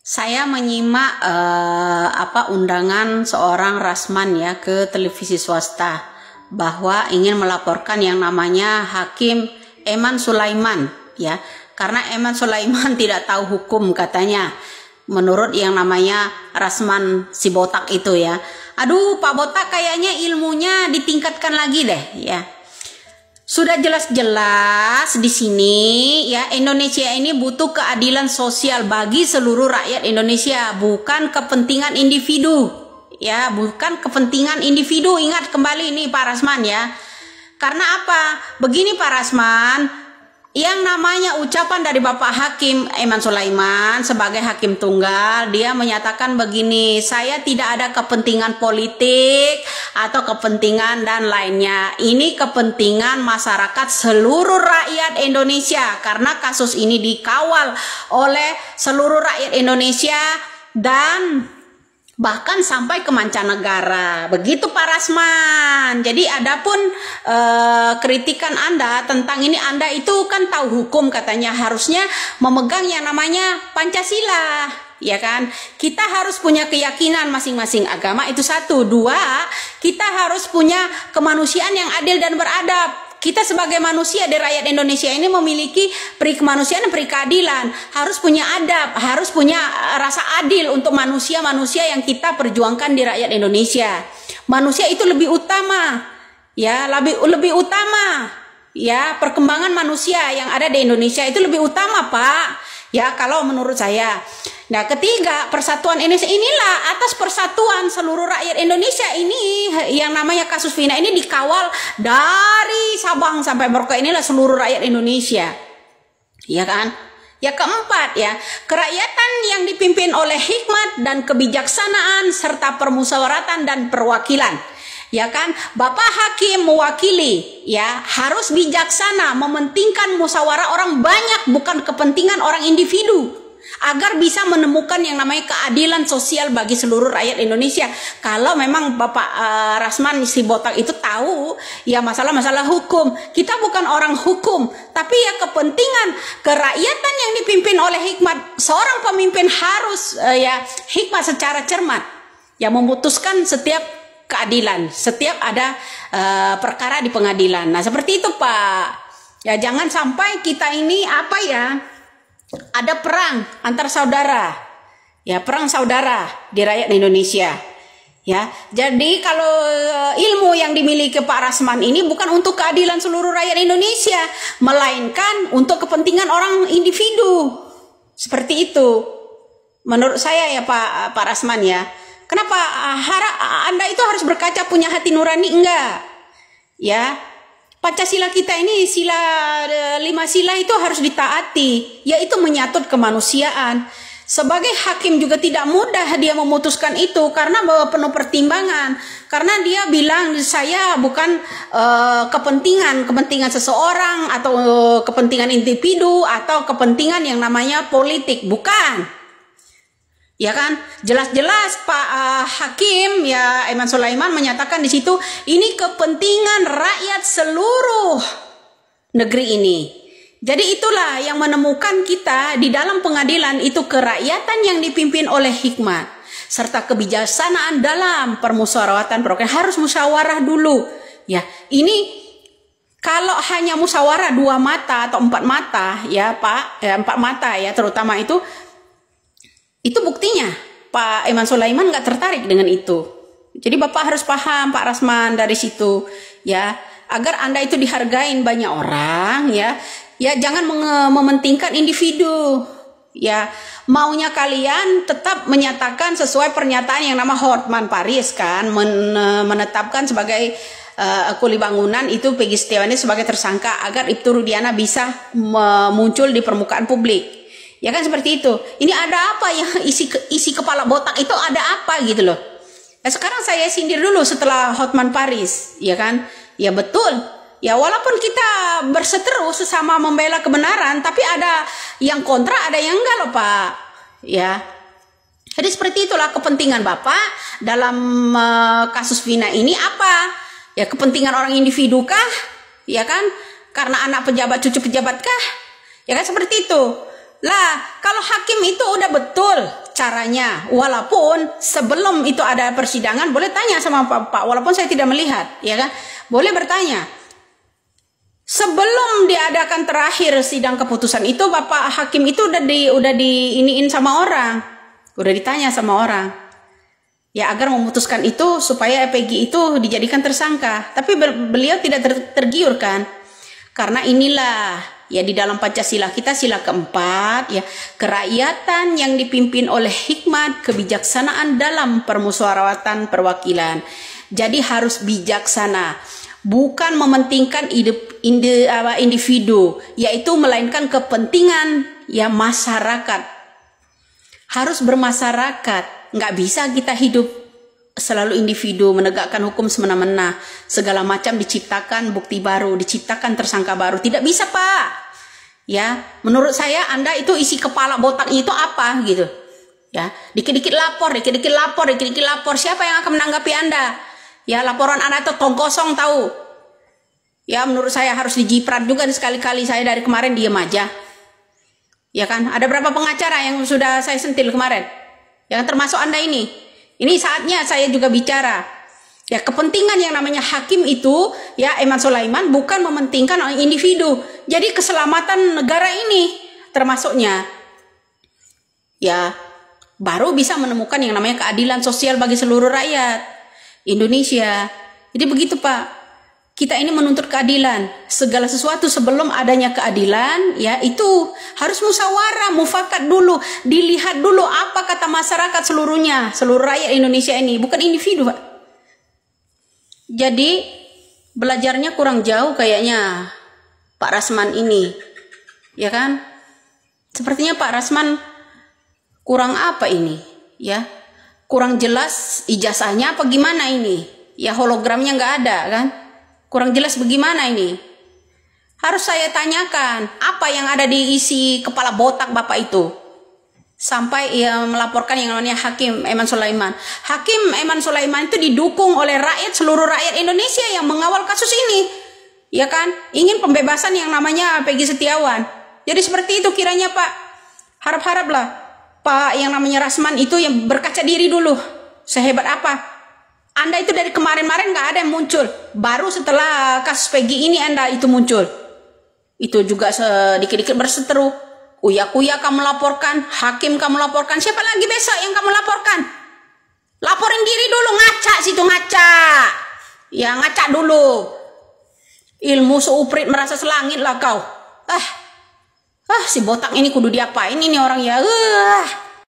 Saya menyimak undangan seorang Rasman ya ke televisi swasta bahwa ingin melaporkan yang namanya Hakim Eman Sulaiman ya, karena Eman Sulaiman tidak tahu hukum katanya menurut yang namanya Rasman si botak itu ya. Aduh, Pak Botak kayaknya ilmunya ditingkatkan lagi deh ya. Sudah jelas-jelas di sini ya, Indonesia ini butuh keadilan sosial bagi seluruh rakyat Indonesia, bukan kepentingan individu. Ya, bukan kepentingan individu. Ingat kembali nih Pak Rasman ya. Karena apa? Begini Pak Rasman, yang namanya ucapan dari Bapak Hakim Eman Sulaiman sebagai hakim tunggal, dia menyatakan begini, saya tidak ada kepentingan politik atau kepentingan dan lainnya. Ini kepentingan masyarakat seluruh rakyat Indonesia, karena kasus ini dikawal oleh seluruh rakyat Indonesia dan bahkan sampai ke mancanegara. Begitu Pak Rasman. Jadi adapun kritikan Anda tentang ini, Anda itu kan tahu hukum katanya, harusnya memegang yang namanya Pancasila, ya kan? Kita harus punya keyakinan masing-masing agama, itu satu. Dua, kita harus punya kemanusiaan yang adil dan beradab. Kita sebagai manusia di rakyat Indonesia ini memiliki peri kemanusiaan dan peri keadilan. Harus punya adab, harus punya rasa adil untuk manusia-manusia yang kita perjuangkan di rakyat Indonesia. Manusia itu lebih utama, ya, lebih utama, ya, perkembangan manusia yang ada di Indonesia itu lebih utama, Pak. Ya, kalau menurut saya. Nah, ketiga, persatuan Indonesia inilah, atas persatuan seluruh rakyat Indonesia ini yang namanya kasus Vina ini dikawal dari Sabang sampai Merauke, inilah seluruh rakyat Indonesia. Ya kan? Ya, keempat ya, kerakyatan yang dipimpin oleh hikmat dan kebijaksanaan serta permusyawaratan dan perwakilan. Ya kan, Bapak Hakim mewakili ya, harus bijaksana, mementingkan musyawarah orang banyak, bukan kepentingan orang individu, agar bisa menemukan yang namanya keadilan sosial bagi seluruh rakyat Indonesia. Kalau memang Bapak Rasman si botak itu tahu ya masalah-masalah hukum, kita bukan orang hukum, tapi ya kepentingan kerakyatan yang dipimpin oleh hikmat. Seorang pemimpin harus ya hikmat secara cermat, ya memutuskan setiap keadilan, setiap ada perkara di pengadilan. Nah, seperti itu Pak. Ya, jangan sampai kita ini apa ya, ada perang antar saudara, ya, perang saudara di rakyat Indonesia, ya. Jadi kalau ilmu yang dimiliki Pak Rasman ini bukan untuk keadilan seluruh rakyat Indonesia, melainkan untuk kepentingan orang individu. Seperti itu, menurut saya ya Pak Rasman ya. Kenapa Anda itu harus berkaca, punya hati nurani? Enggak, ya. Pancasila kita ini, sila 5 sila itu harus ditaati, yaitu menyatut kemanusiaan. Sebagai hakim juga tidak mudah dia memutuskan itu, karena penuh pertimbangan. Karena dia bilang, saya bukan kepentingan seseorang atau kepentingan individu atau kepentingan yang namanya politik, bukan. Ya kan, jelas-jelas Pak Hakim ya Eman Sulaiman menyatakan di situ, ini kepentingan rakyat seluruh negeri ini. Jadi itulah yang menemukan kita di dalam pengadilan itu, kerakyatan yang dipimpin oleh hikmat serta kebijaksanaan dalam permusyawaratan. Harus musyawarah dulu. Ya, ini kalau hanya musyawarah 2 mata atau 4 mata ya Pak, ya 4 mata ya terutama itu buktinya Pak Eman Sulaiman nggak tertarik dengan itu. Jadi Bapak harus paham Pak Rasman dari situ ya, agar Anda itu dihargain banyak orang ya. Ya, jangan mementingkan individu ya. Maunya kalian tetap menyatakan sesuai pernyataan yang nama Hotman Paris kan, menetapkan sebagai kuli bangunan itu Peggy Setiawan sebagai tersangka agar Ibtu Rudiana bisa muncul di permukaan publik. Ya kan, seperti itu. Ini ada apa ya, isi kepala botak itu ada apa gitu loh. Ya, sekarang saya sindir dulu setelah Hotman Paris, ya kan? Ya betul. Ya, walaupun kita berseteru sesama membela kebenaran, tapi ada yang kontra, ada yang enggak loh Pak. Ya. Jadi seperti itulah kepentingan Bapak dalam kasus Vina ini apa? Ya, kepentingan orang individu kah? Ya kan? Karena anak pejabat, cucu pejabat kah? Ya kan, seperti itu. Lah, kalau hakim itu udah betul caranya. Walaupun sebelum itu ada persidangan, boleh tanya sama Pak, walaupun saya tidak melihat, ya kan? Boleh bertanya. Sebelum diadakan terakhir sidang keputusan itu, Bapak Hakim itu udah diiniin sama orang, udah ditanya sama orang, ya agar memutuskan itu supaya Peggy itu dijadikan tersangka. Tapi beliau tidak tergiur kan, karena inilah ya di dalam Pancasila kita sila keempat ya, kerakyatan yang dipimpin oleh hikmat kebijaksanaan dalam permusyawaratan perwakilan. Jadi harus bijaksana. Bukan mementingkan individu, yaitu melainkan kepentingan ya masyarakat. Harus bermasyarakat, nggak bisa kita hidup selalu individu, menegakkan hukum semena-mena, segala macam diciptakan bukti baru, diciptakan tersangka baru, tidak bisa Pak. Ya, menurut saya Anda itu isi kepala botaknya itu apa gitu? Ya, dikit-dikit lapor, siapa yang akan menanggapi Anda? Ya, laporan Anda itu tong kosong tahu. Ya, menurut saya harus dijiprat juga sekali-kali. Saya dari kemarin diam aja. Ya kan, ada berapa pengacara yang sudah saya sentil kemarin? Ya, termasuk Anda ini. Ini saatnya saya juga bicara. Ya, kepentingan yang namanya hakim itu, ya Eman Sulaiman bukan mementingkan individu. Jadi keselamatan negara ini termasuknya. Ya, baru bisa menemukan yang namanya keadilan sosial bagi seluruh rakyat Indonesia. Jadi begitu Pak, kita ini menuntut keadilan. Segala sesuatu sebelum adanya keadilan ya itu harus musyawarah, mufakat dulu, dilihat dulu apa kata masyarakat seluruhnya, seluruh rakyat Indonesia ini, bukan individu Pak. Jadi belajarnya kurang jauh kayaknya Pak Rasman ini, ya kan? Sepertinya Pak Rasman kurang apa ini, ya? Kurang jelas ijazahnya apa gimana ini? Ya hologramnya nggak ada kan? Kurang jelas bagaimana ini? Harus saya tanyakan apa yang ada di isi kepala botak Bapak itu sampai ia melaporkan yang namanya Hakim Eman Sulaiman. Hakim Eman Sulaiman itu didukung oleh rakyat, seluruh rakyat Indonesia yang mengawal kasus ini, ya kan? Ingin pembebasan yang namanya Peggy Setiawan. Jadi seperti itu kiranya Pak. Harap-haraplah Pak yang namanya Rasman itu yang berkaca diri dulu. Sehebat apa? Anda itu dari kemarin-kemarin nggak ada yang muncul. Baru setelah kasus Peggy ini Anda itu muncul. Itu juga sedikit-dikit berseteru. Uya-kuya kamu laporkan, hakim kamu laporkan. Siapa lagi besok yang kamu laporkan? Laporin diri dulu, ngaca situ ngaca. Ya ngaca dulu. Ilmu seuprit merasa selangit lah kau. Si botak ini kudu diapain ini orang ya.